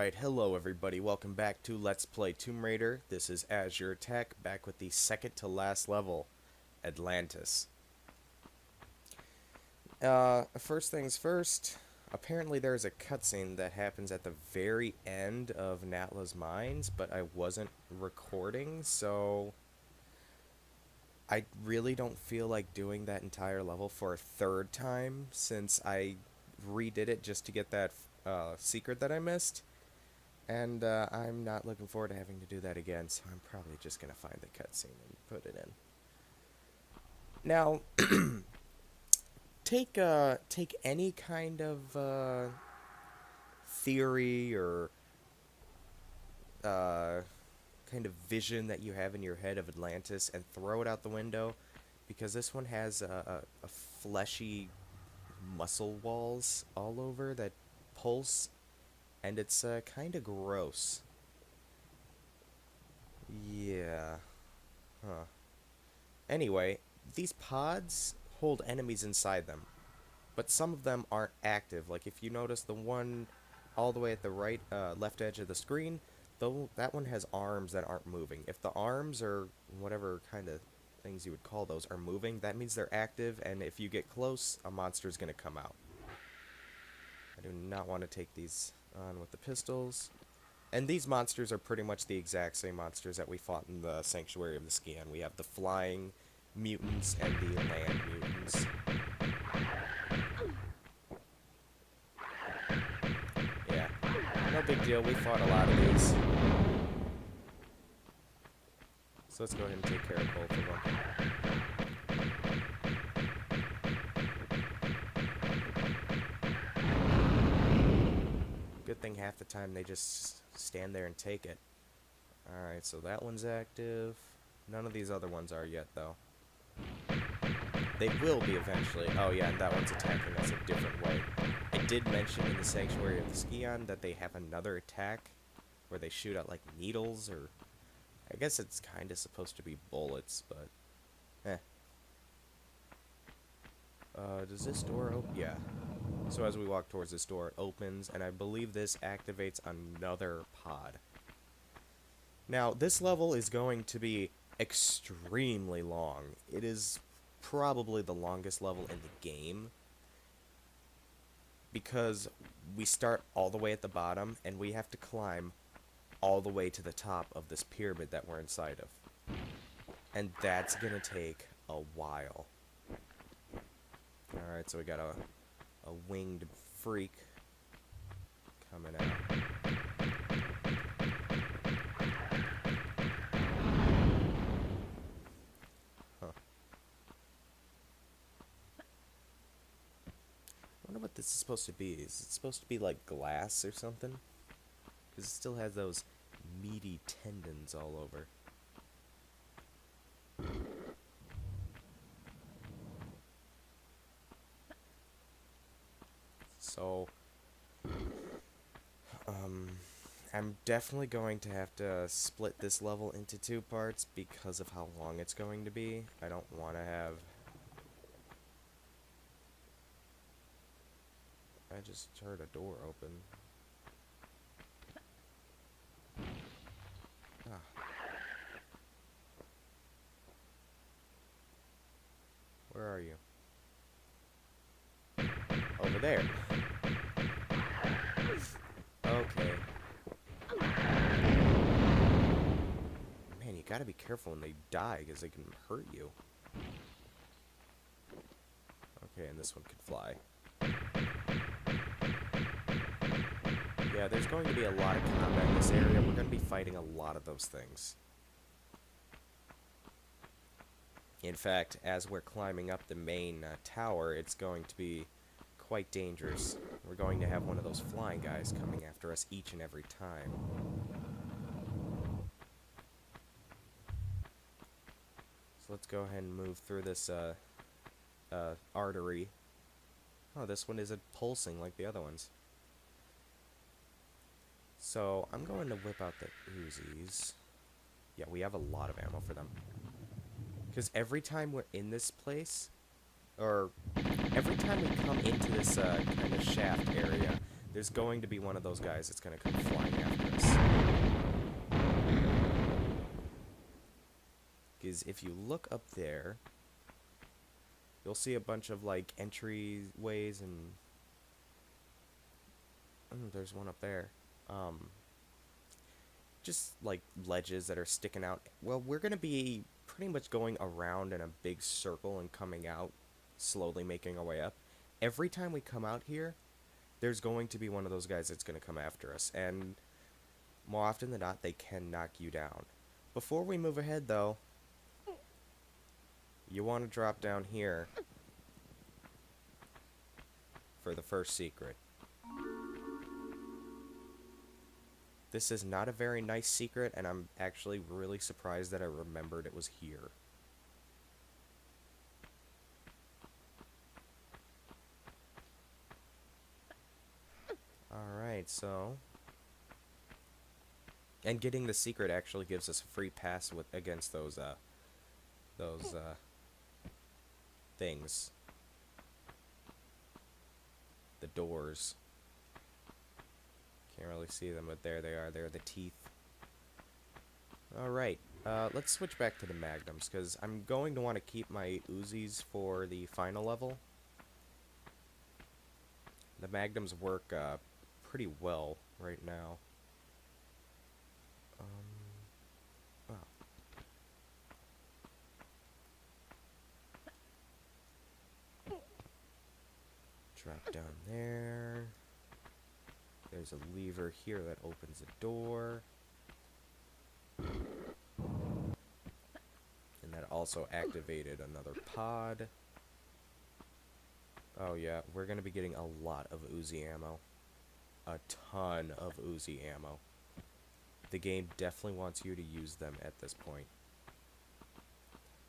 Alright, hello everybody, welcome back to Let's Play Tomb Raider. This is AzureAttack, back with the second to last level, Atlantis. First things first, apparently there's a cutscene that happens at the very end of Natla's mines, but I wasn't recording, so I really don't feel like doing that entire level for a third time, since I redid it just to get that secret that I missed. And I'm not looking forward to having to do that again, so I'm probably just going to find the cutscene and put it in. Now, take any kind of theory or kind of vision that you have in your head of Atlantis and throw it out the window, because this one has a fleshy muscle walls all over that pulse. And it's kind of gross. Yeah. Huh. Anyway, these pods hold enemies inside them. But some of them aren't active. Like if you notice the one all the way at the right, left edge of the screen, though that one has arms that aren't moving. If the arms or whatever kind of things you would call those are moving, that means they're active, and if you get close, a monster is going to come out. I do not want to take these on with the pistols. And these monsters are pretty much the exact same monsters that we fought in the Sanctuary of the Skian. We have the flying mutants and the land mutants. Yeah, no big deal, we fought a lot of these. So let's go ahead and take care of both of them. Good thing half the time they just stand there and take it. Alright, so that one's active. None of these other ones are yet, though. They will be eventually. Oh yeah, and that one's attacking us a different way. I did mention in the Sanctuary of the Skian that they have another attack where they shoot out like needles, or I guess it's kind of supposed to be bullets, but does this door open? Yeah. So as we walk towards this door, it opens, and I believe this activates another pod. Now, this level is going to be extremely long. It is probably the longest level in the game, because we start all the way at the bottom, and we have to climb all the way to the top of this pyramid that we're inside of. And that's gonna take a while. Alright, so we got a winged freak coming out. Huh. I wonder what this is supposed to be. Is it supposed to be like glass or something? Because it still has those meaty tendons all over. So, I'm definitely going to have to split this level into two parts because of how long it's going to be. I don't want to have... I just heard a door open. Ah. Where are you? Over there. Okay. Man, you gotta be careful when they die, because they can hurt you. Okay, and this one can fly. Yeah, there's going to be a lot of combat in this area. We're going to be fighting a lot of those things. In fact, as we're climbing up the main tower, it's going to be quite dangerous. We're going to have one of those flying guys coming after us each and every time. So let's go ahead and move through this artery. Oh, this one isn't pulsing like the other ones. So I'm going to whip out the Uzis. Yeah, we have a lot of ammo for them. Because every time we're in this place, or every time we come into this kind of shaft area, There's going to be one of those guys that's going to come flying after us. Because if you look up there, you'll see a bunch of, like, entryways and... Oh, there's one up there. Just, like, ledges that are sticking out. Well, we're going to be pretty much going around in a big circle and coming out, slowly making our way up. Every time we come out here, there's going to be one of those guys that's going to come after us. And more often than not, they can knock you down. Before we move ahead, though, you want to drop down here for the first secret. This is not a very nice secret, and I'm actually really surprised that I remembered it was here. Alright, so... And getting the secret actually gives us a free pass against those things. The doors. Can't really see them, but there they are. They're the teeth. Alright, let's switch back to the magnums, because I'm going to want to keep my Uzis for the final level. The magnums work pretty well right now. Wow. Drop down there. There's a lever here that opens a door. And that also activated another pod. Oh yeah, we're gonna be getting a lot of Uzi ammo. A ton of Uzi ammo. The game definitely wants you to use them at this point.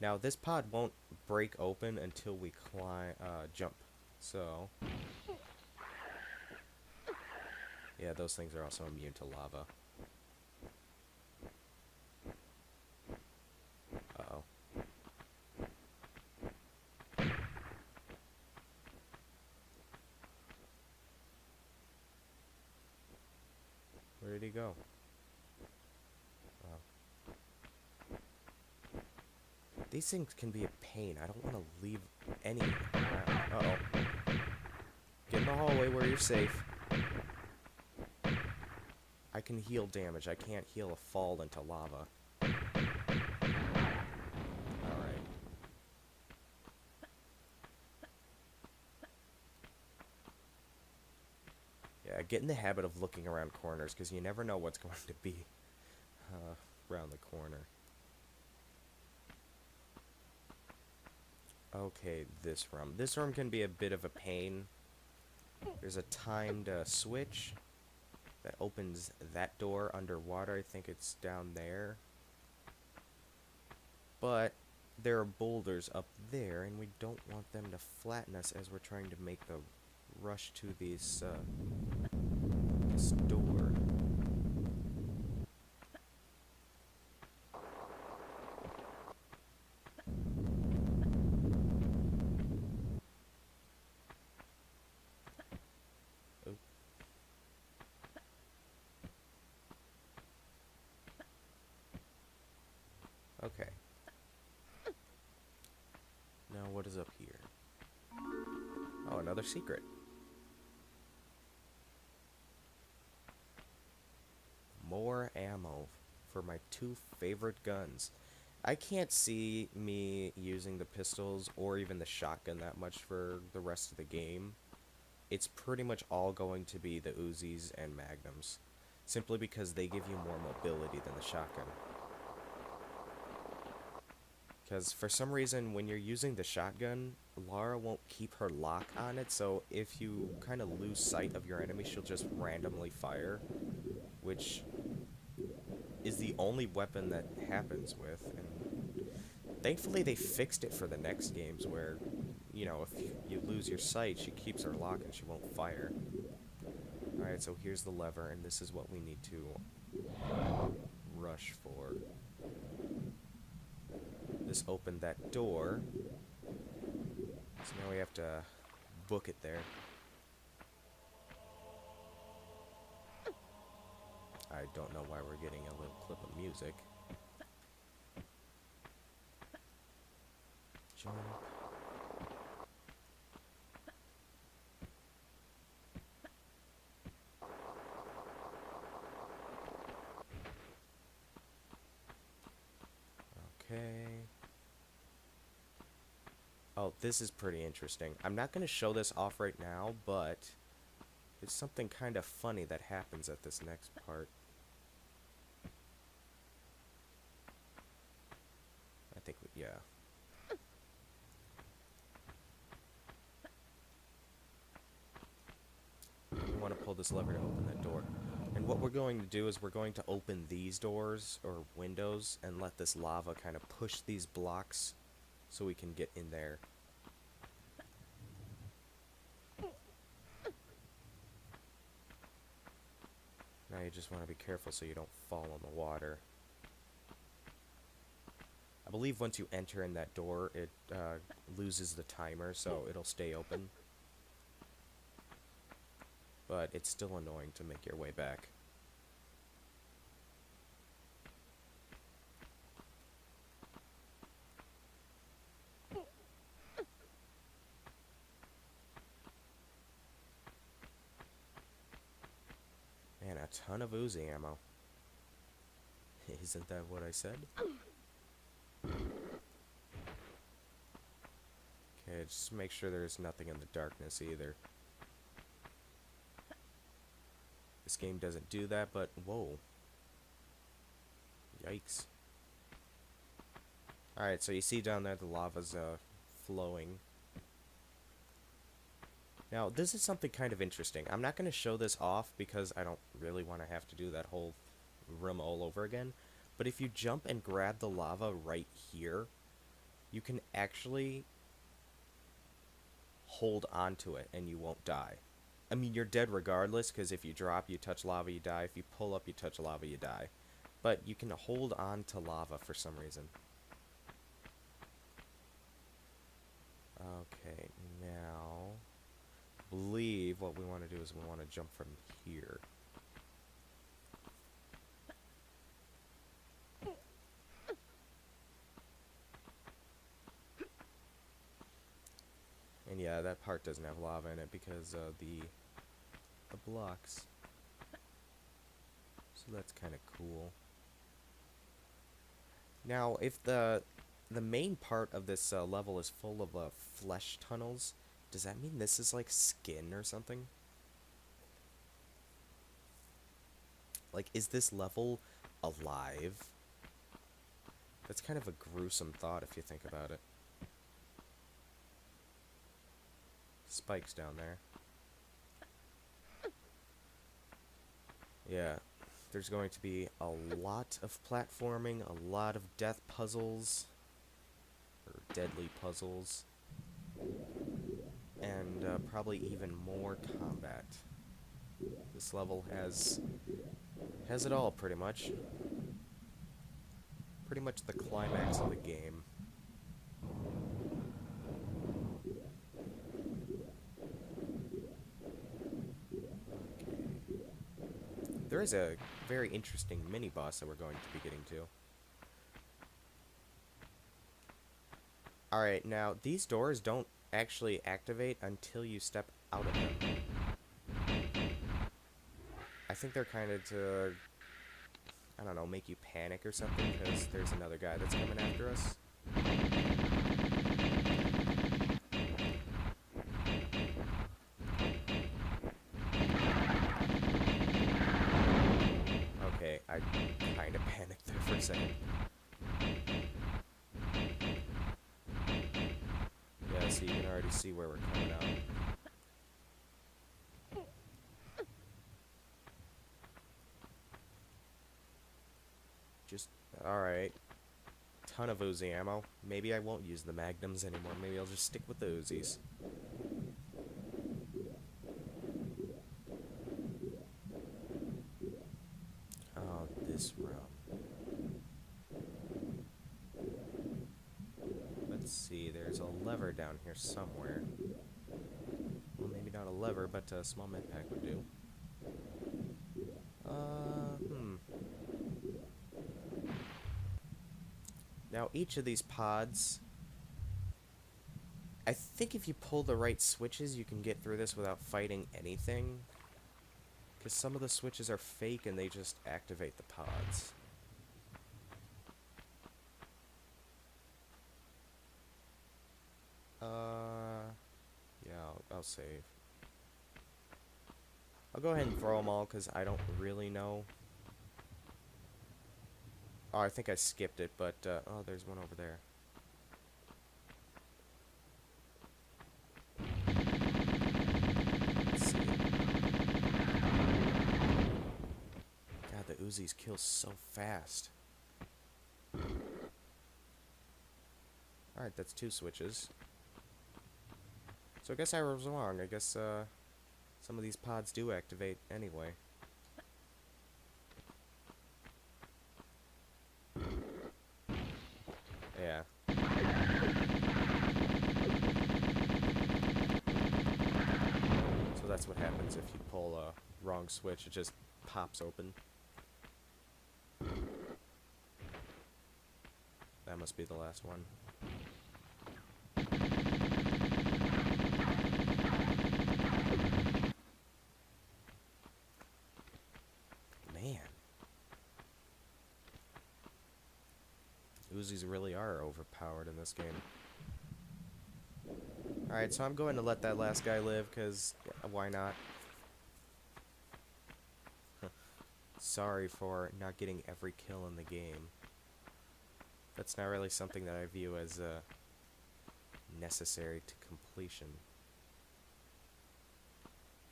Now, this pod won't break open until we jump. So... yeah, those things are also immune to lava. Uh-oh. Where did he go? Oh. These things can be a pain. I don't want to leave any around. Uh-oh. Get in the hallway where you're safe. I can heal damage. I can't heal a fall into lava. Alright. Yeah, get in the habit of looking around corners, because you never know what's going to be around the corner. Okay, this room. This room can be a bit of a pain. There's a timed switch that opens that door underwater. I think it's down there. But there are boulders up there, and we don't want them to flatten us as we're trying to make the rush to this door. Okay. Now what is up here? Oh, another secret. More ammo for my two favorite guns. I can't see me using the pistols or even the shotgun that much for the rest of the game. It's pretty much all going to be the Uzis and Magnums, simply because they give you more mobility than the shotgun. Because for some reason, when you're using the shotgun, Lara won't keep her lock on it, so if you kind of lose sight of your enemy, she'll just randomly fire, which is the only weapon that happens with. And thankfully, they fixed it for the next games where, you know, if you lose your sight, she keeps her lock and she won't fire. Alright, so here's the lever, and this is what we need to rush for. This opened that door, so now we have to book it there. I don't know why we're getting a little clip of music. Jump. Okay. Oh, this is pretty interesting. I'm not going to show this off right now, but there's something kind of funny that happens at this next part. I think, yeah. We want to pull this lever to open that door. And what we're going to do is we're going to open these doors or windows and let this lava kind of push these blocks so we can get in there. Now you just want to be careful so you don't fall in the water. I believe once you enter in that door, it loses the timer, so it'll stay open. But it's still annoying to make your way back. Man, a ton of Uzi ammo. Isn't that what I said? Okay, just make sure there's nothing in the darkness either. This game doesn't do that, but whoa. Yikes. Alright, so you see down there the lava's flowing. Now, this is something kind of interesting. I'm not going to show this off because I don't really want to have to do that whole room all over again. But if you jump and grab the lava right here, you can actually hold onto it and you won't die. I mean, you're dead regardless, because if you drop, you touch lava, you die. If you pull up, you touch lava, you die. But you can hold on to lava for some reason. Okay, now, I believe what we want to do is we want to jump from here. And yeah, that part doesn't have lava in it because of the blocks. So that's kind of cool. Now, if the main part of this level is full of flesh tunnels, does that mean this is like skin or something? Like, is this level alive? That's kind of a gruesome thought if you think about it. Spikes down there. Yeah, there's going to be a lot of platforming, a lot of death puzzles, or deadly puzzles, and probably even more combat. This level has it all, pretty much. Pretty much the climax of the game. There is a very interesting mini-boss that we're going to be getting to. Alright, now, these doors don't actually activate until you step out of them. I think they're kind of to, I don't know, make you panic or something, because there's another guy that's coming after us. Okay, I kind of panicked there for a second. Yeah, so you can already see where we're coming out. Just, alright. Ton of Uzi ammo. Maybe I won't use the magnums anymore. Maybe I'll just stick with the Uzis. Oh, this room. Let's see, there's a lever down here somewhere. Well, maybe not a lever, but a small med pack would do. Now, each of these pods, I think if you pull the right switches, you can get through this without fighting anything. Because some of the switches are fake and they just activate the pods. Yeah, I'll save. I'll go ahead and throw them all because I don't really know. Oh, I think I skipped it, but, oh, there's one over there. Let's see. God, the Uzis kill so fast. Alright, that's 2 switches. So I guess I was wrong. I guess, some of these pods do activate anyway. Yeah. So that's what happens if you pull a wrong switch. It just pops open. That must be the last one. Man. Uzis really are overpowered in this game. Alright, so I'm going to let that last guy live, because why not? Sorry for not getting every kill in the game. That's not really something that I view as necessary to completion.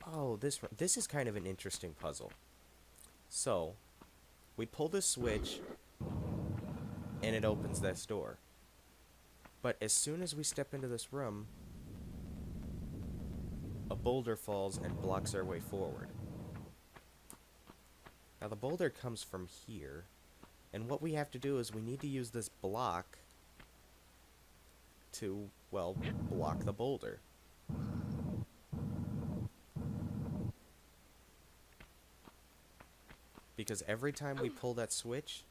Oh, this is kind of an interesting puzzle. So, we pull this switch, and it opens this door. But as soon as we step into this room, a boulder falls and blocks our way forward. Now the boulder comes from here, and what we have to do is we need to use this block to, well, block the boulder. Because every time we pull that switch,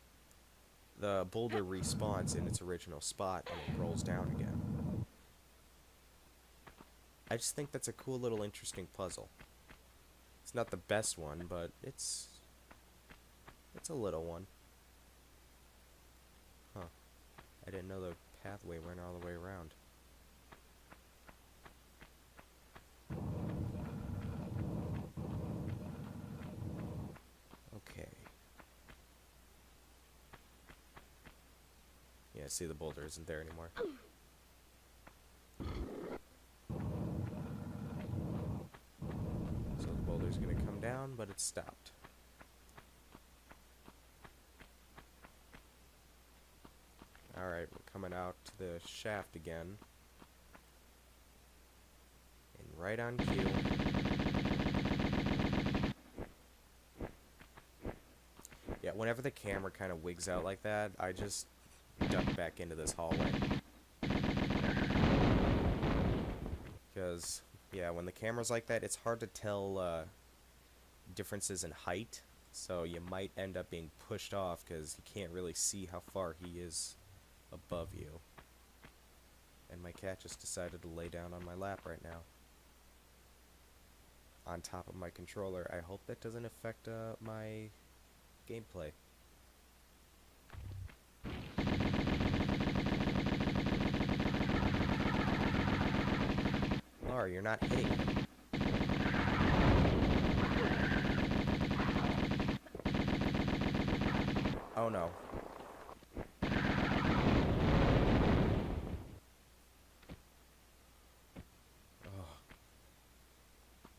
the boulder respawns in its original spot and it rolls down again. I just think that's a cool little interesting puzzle. It's not the best one, but it's a little one. Huh. I didn't know the pathway went all the way around. Okay. Yeah, see, the boulder isn't there anymore. So the boulder's gonna come down, but it's stopped. Alright, we're coming out to the shaft again. And right on cue. Yeah, whenever the camera kind of wigs out like that, I just duck back into this hallway. Because, yeah, when the camera's like that, it's hard to tell differences in height. So you might end up being pushed off because you can't really see how far he is above you. And my cat just decided to lay down on my lap right now. On top of my controller. I hope that doesn't affect my gameplay. Laura, you're not hitting him. Oh no.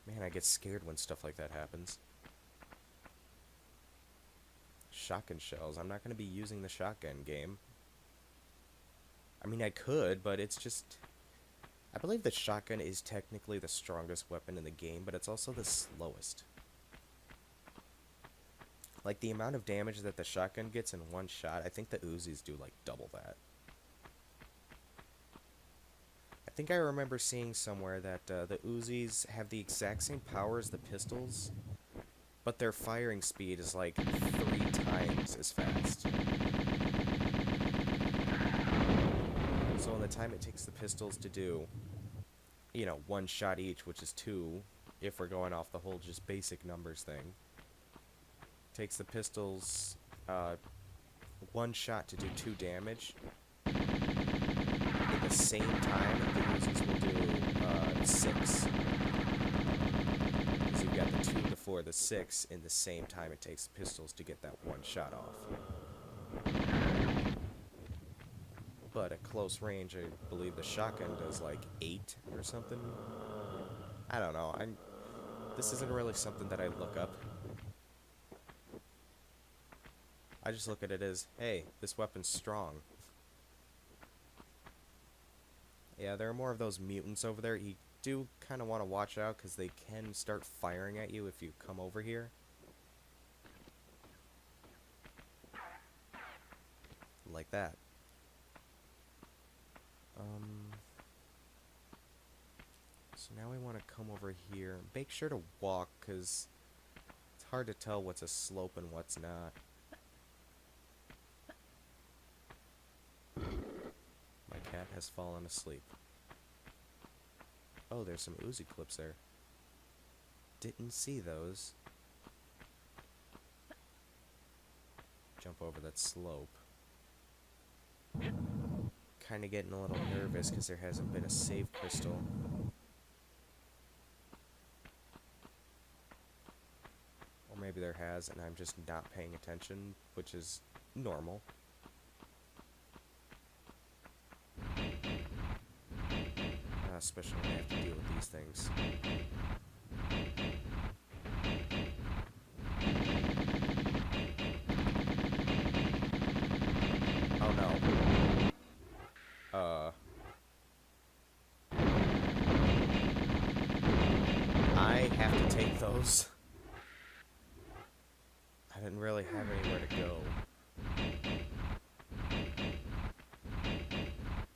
Man, I get scared when stuff like that happens. Shotgun shells. I'm not going to be using the shotgun game. I mean, I could, but it's just... I believe the shotgun is technically the strongest weapon in the game, but it's also the slowest. Like, the amount of damage that the shotgun gets in one shot, I think the Uzis do, like, double that. I think I remember seeing somewhere that the Uzis have the exact same power as the pistols, but their firing speed is like 3 times as fast. time it takes the pistols to do, you know, one shot each, which is 2, if we're going off the whole just basic numbers thing. Takes the pistols, 1 shot to do 2 damage. At the same time, the Uzis will do, 6. So you've got the 2, the 4, the 6, in the same time it takes the pistols to get that 1 shot off. But at close range, I believe the shotgun does like 8 or something. I don't know. This isn't really something that I look up. I just look at it as, hey, this weapon's strong. Yeah, there are more of those mutants over there. You do kind of want to watch out because they can start firing at you if you come over here. Like that. So now we want to come over here. Make sure to walk, because it's hard to tell what's a slope and what's not. My cat has fallen asleep. Oh, there's some Uzi clips there. Didn't see those. Jump over that slope. Kind of getting a little nervous because there hasn't been a save crystal. Or maybe there has and I'm just not paying attention, which is normal. Especially when I have to deal with these things. Oh no. I have to take those. I didn't really have anywhere to go.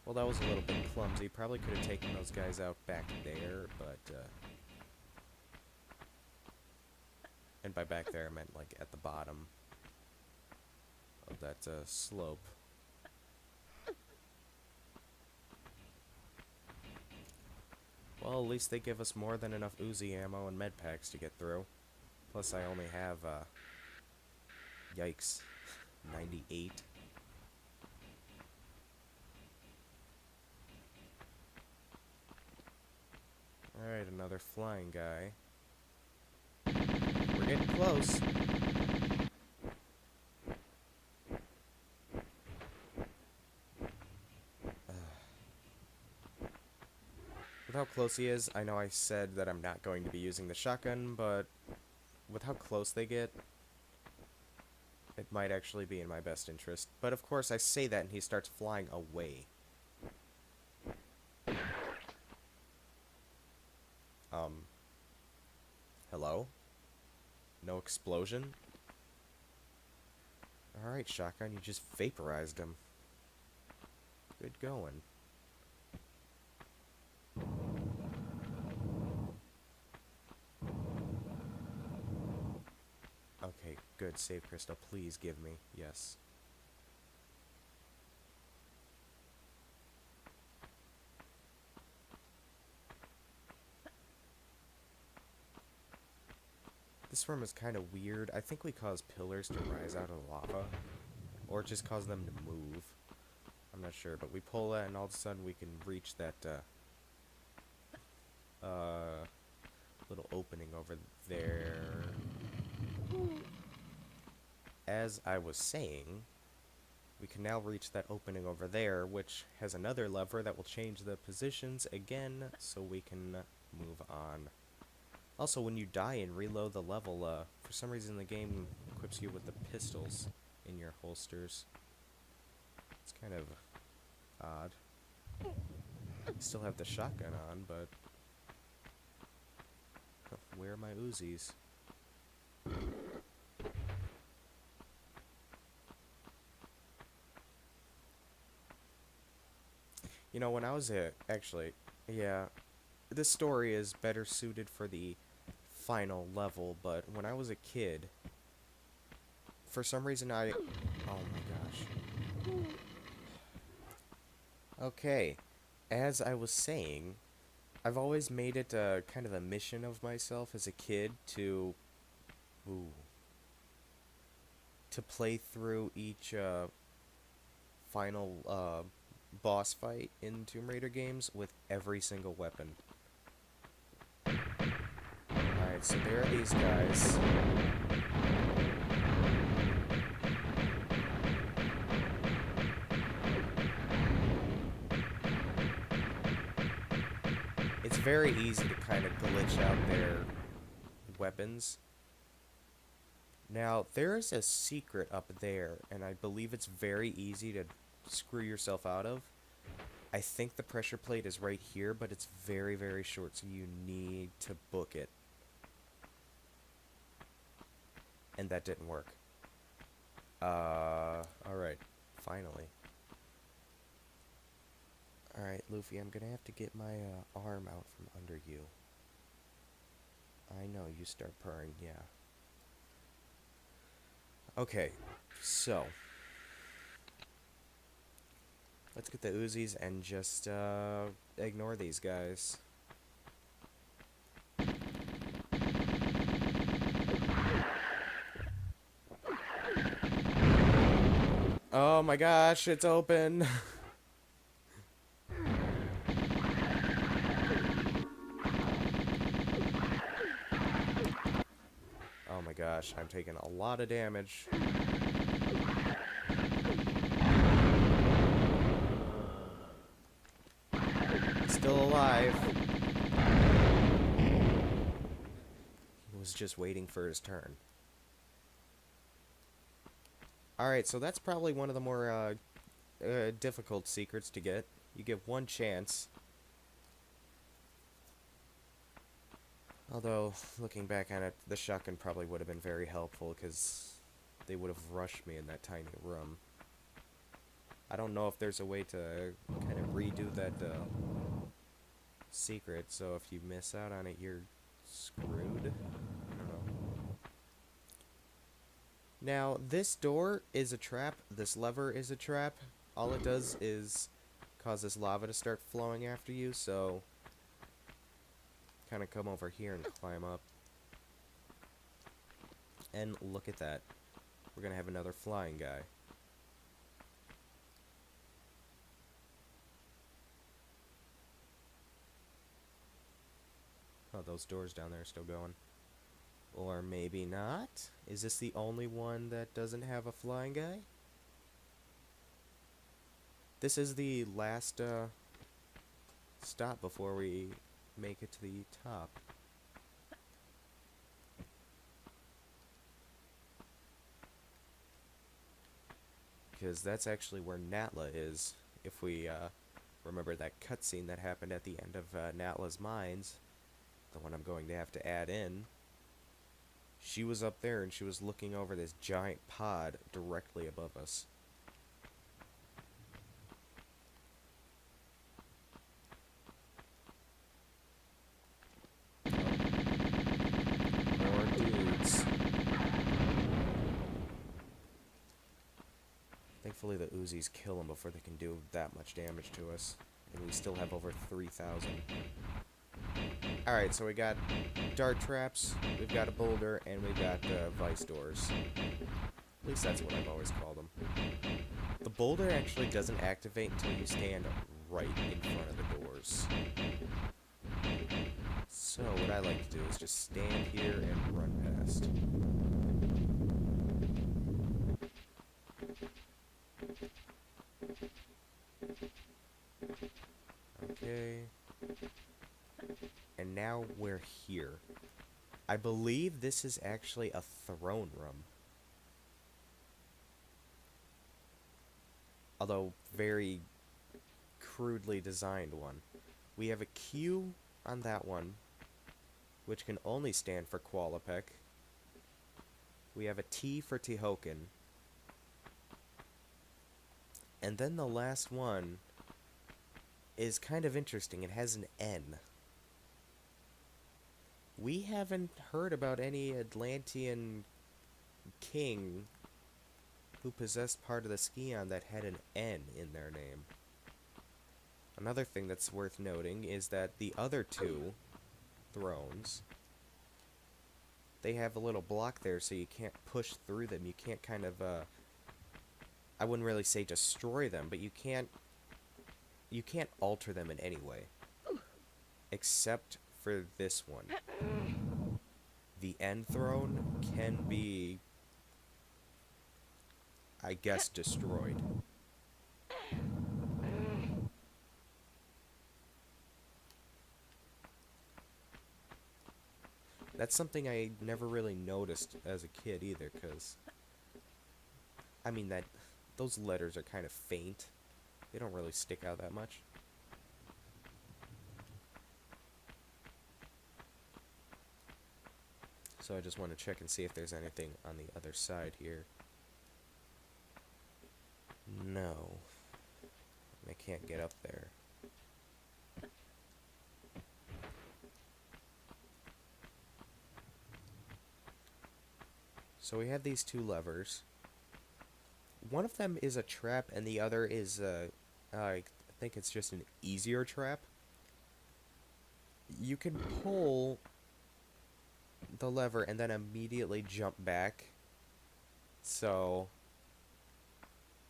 Well, that was a little bit clumsy. Probably could have taken those guys out back there, but, and by back there, I meant, like, at the bottom of that, slope. Well, at least they give us more than enough Uzi ammo and med packs to get through. Plus, I only have, yikes, 98. Alright, another flying guy. We're getting close. With how close he is, I know I said that I'm not going to be using the shotgun, but with how close they get, it might actually be in my best interest. But of course, I say that and he starts flying away. Hello? No explosion? Alright, shotgun, you just vaporized him. Good going. Okay, good. Save crystal. Please give me. Yes. This room is kind of weird. I think we cause pillars to rise out of lava. Or just cause them to move. I'm not sure, but we pull that and all of a sudden we can reach that, little opening over there. As I was saying, we can now reach that opening over there, which has another lever that will change the positions again, so we can move on. Also, when you die and reload the level, for some reason the game equips you with the pistols in your holsters. It's kind of odd. You still have the shotgun on, but where are my Uzis? You know, when I was actually, yeah, this story is better suited for the final level, but when I was a kid, for some reason oh my gosh. Okay, as I was saying, I've always made it kind of a mission of myself as a kid to, ooh, to play through each final boss fight in Tomb Raider games with every single weapon. Alright, so there are these guys. It's very easy to kind of glitch out their weapons. Now, there is a secret up there, and I believe it's very easy to screw yourself out of. I think the pressure plate is right here, but it's very, very short, so you need to book it. And that didn't work. Alright, finally. Alright, Luffy, I'm gonna have to get my arm out from under you. I know, you start purring, yeah. Okay, so let's get the Uzis and just ignore these guys. Oh my gosh, it's open. Oh my gosh, I'm taking a lot of damage. Still alive. He was just waiting for his turn. Alright, so that's probably one of the more difficult secrets to get. You get one chance. Although, looking back on it, the shotgun probably would have been very helpful, because they would have rushed me in that tiny room. I don't know if there's a way to kind of redo that secret, so if you miss out on it, you're screwed. I don't know. Now, this door is a trap. This lever is a trap. All it does is cause this lava to start flowing after you, so kind of come over here and climb up. And look at that. We're gonna have another flying guy. Oh, those doors down there are still going. Or maybe not? Is this the only one that doesn't have a flying guy? This is the last stop before we make it to the top. Because that's actually where Natla is. If we remember that cutscene that happened at the end of Natla's Mines, the one I'm going to have to add in, she was up there and she was looking over this giant pod directly above us. More dudes. Thankfully the Uzis kill them before they can do that much damage to us. And we still have over 3,000. Alright, so we got dart traps, we've got a boulder, and we've got vice doors. At least that's what I've always called them. The boulder actually doesn't activate until you stand right in front of the doors. So what I like to do is just stand here and run past. Okay. And now we're here. I believe this is actually a throne room. Although, very crudely designed one. We have a Q on that one, which can only stand for Qualipec. We have a T for Tihocan. And then the last one is kind of interesting. It has an N. We haven't heard about any Atlantean king who possessed part of the Scion that had an N in their name. Another thing that's worth noting is that the other two thrones, they have a little block there, so you can't push through them. You can't kind of, I wouldn't really say destroy them, but you can't alter them in any way. Except for this one. The end throne can be, I guess, destroyed. That's something I never really noticed as a kid either, because, I mean, those letters are kind of faint. They don't really stick out that much. So I just want to check and see if there's anything on the other side here. No. I can't get up there. So we have these two levers. One of them is a trap, and the other is, I think it's just an easier trap. You can pull the lever and then immediately jump back. So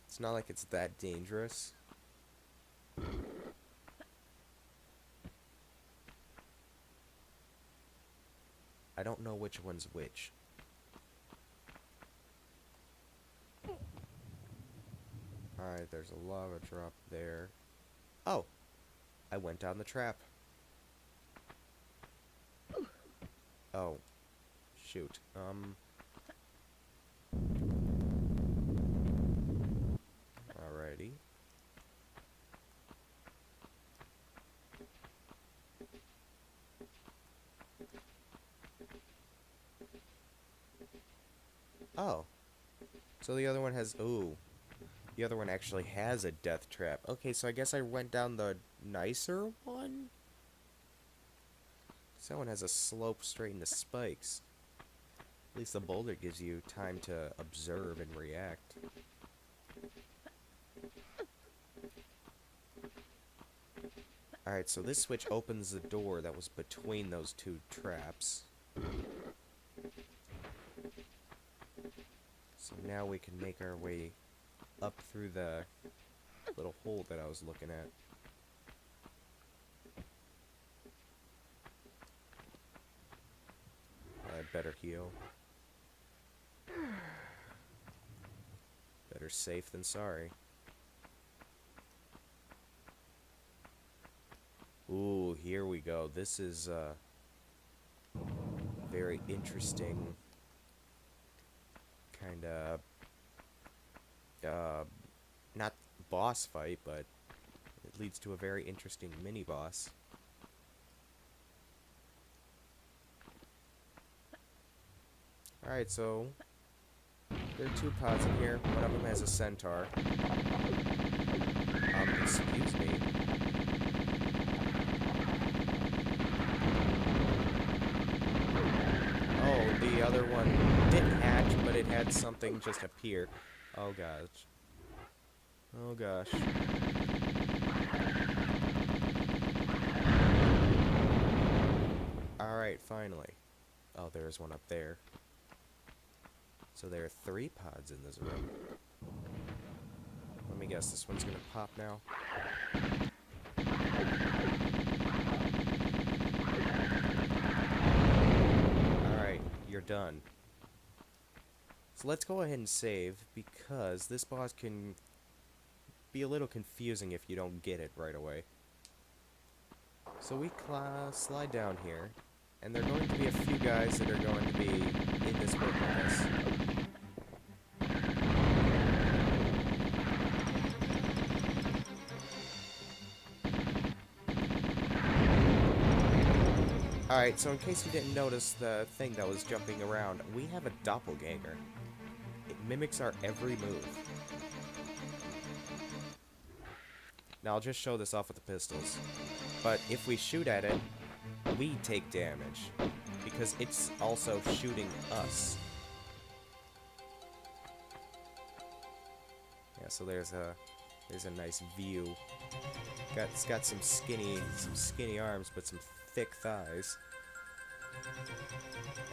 it's not like it's that dangerous. I don't know which one's which. Alright, there's a lava drop there. Oh! I went down the trap. Oh. Shoot. Alrighty. Oh. So the other one has... Ooh. The other one actually has a death trap. Okay, so I guess I went down the nicer one? That one has a slope straight into spikes. At least the boulder gives you time to observe and react. Alright, so this switch opens the door that was between those two traps. So now we can make our way up through the little hole that I was looking at. I better heal. Better safe than sorry. Ooh, here we go. This is very interesting kind of not boss fight, but it leads to a very interesting mini boss. Alright, so there are two pods in here. One of them has a centaur. Excuse me. Oh, the other one didn't hatch, but it had something just appear. Oh gosh. Oh gosh. Alright, finally. Oh, there's one up there. So there are 3 pods in this room. Let me guess, this one's gonna pop now. Alright, you're done. So let's go ahead and save, because this boss can be a little confusing if you don't get it right away. So we slide down here, and there are going to be a few guys that are going to be in this boat with us. Alright, so in case you didn't notice the thing that was jumping around, we have a doppelganger. It mimics our every move. Now, I'll just show this off with the pistols. But if we shoot at it, we take damage. Because it's also shooting us. Yeah, so there's a There's a nice view. It's got some skinny arms, but some thick thighs.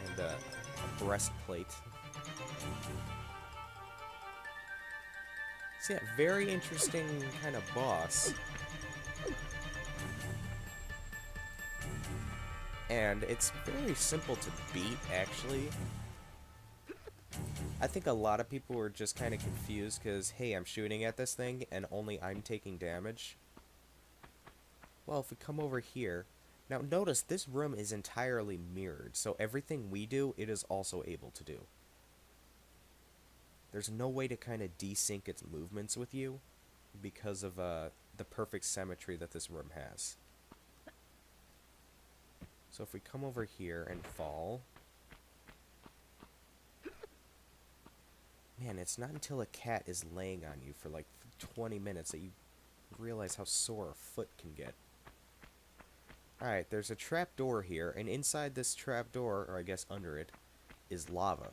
And a breastplate. So yeah, very interesting kind of boss. And it's very simple to beat, actually. I think a lot of people were just kind of confused because, hey, I'm shooting at this thing and only I'm taking damage. Well, if we come over here... Now, notice this room is entirely mirrored, so everything we do, it is also able to do. There's no way to kind of desync its movements with you because of the perfect symmetry that this room has. So if we come over here and fall... Man, it's not until a cat is laying on you for like 20 minutes that you realize how sore a foot can get. Alright, there's a trap door here, and inside this trap door, or I guess under it, is lava.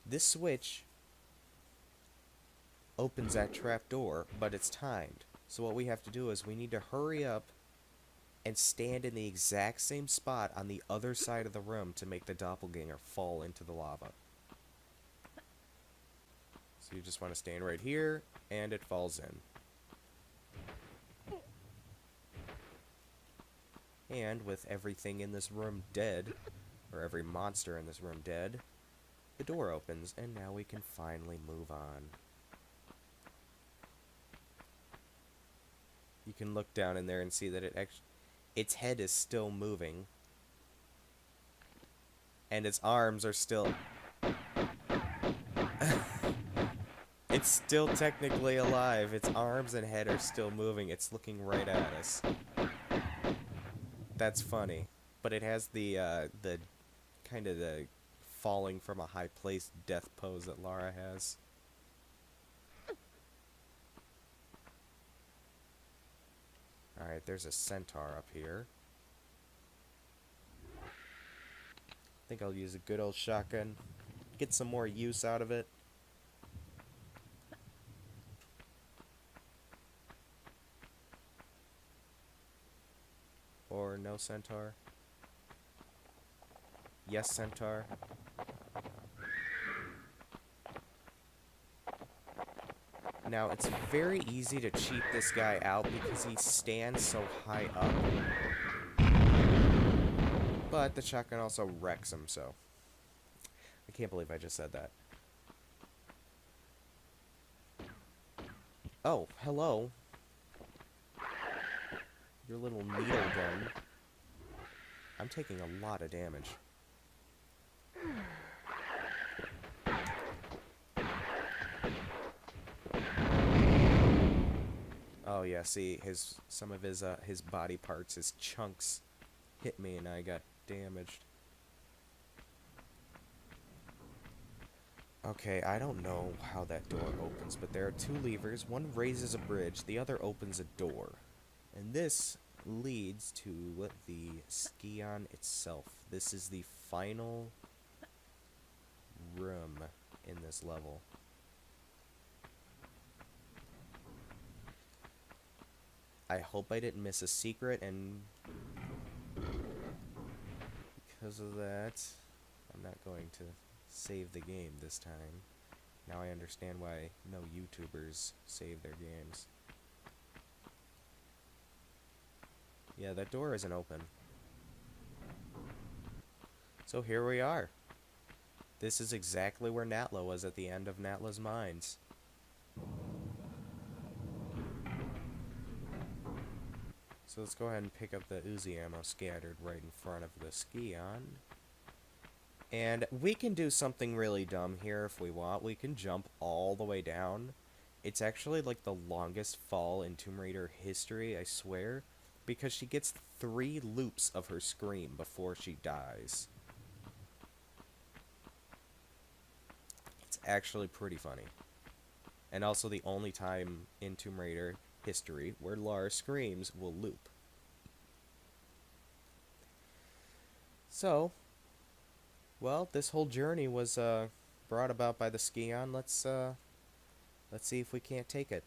This switch opens that trap door, but it's timed. So what we have to do is we need to hurry up and stand in the exact same spot on the other side of the room to make the doppelganger fall into the lava. So you just want to stand right here, and it falls in. And with everything in this room dead, or every monster in this room dead, the door opens, and now we can finally move on. You can look down in there and see that its head is still moving, and its arms are still... It's still technically alive. Its arms and head are still moving. It's looking right at us. That's funny. But it has the kind of the falling from a high place death pose that Lara has. Alright, there's a centaur up here. I think I'll use a good old shotgun. Get some more use out of it. Or no centaur? Yes, centaur. Now, it's very easy to cheat this guy out because he stands so high up. But the shotgun also wrecks him, so... I can't believe I just said that. Oh, hello. Your little needle gun. I'm taking a lot of damage. Oh yeah, see, some of his body parts, his chunks, hit me and I got damaged. Okay, I don't know how that door opens, but there are two levers. One raises a bridge, the other opens a door. And this leads to the Scion itself. This is the final room in this level. I hope I didn't miss a secret, and because of that, I'm not going to save the game this time. Now I understand why no YouTubers save their games. Yeah, that door isn't open. So here we are. This is exactly where Natla was at the end of Natla's Mines. So let's go ahead and pick up the Uzi ammo scattered right in front of the Scion. And we can do something really dumb here if we want. We can jump all the way down. It's actually like the longest fall in Tomb Raider history, I swear. Because she gets 3 loops of her scream before she dies. It's actually pretty funny. And also the only time in Tomb Raider history where Lara's screams will loop. So, well, this whole journey was brought about by the Scion. Let's see if we can't take it.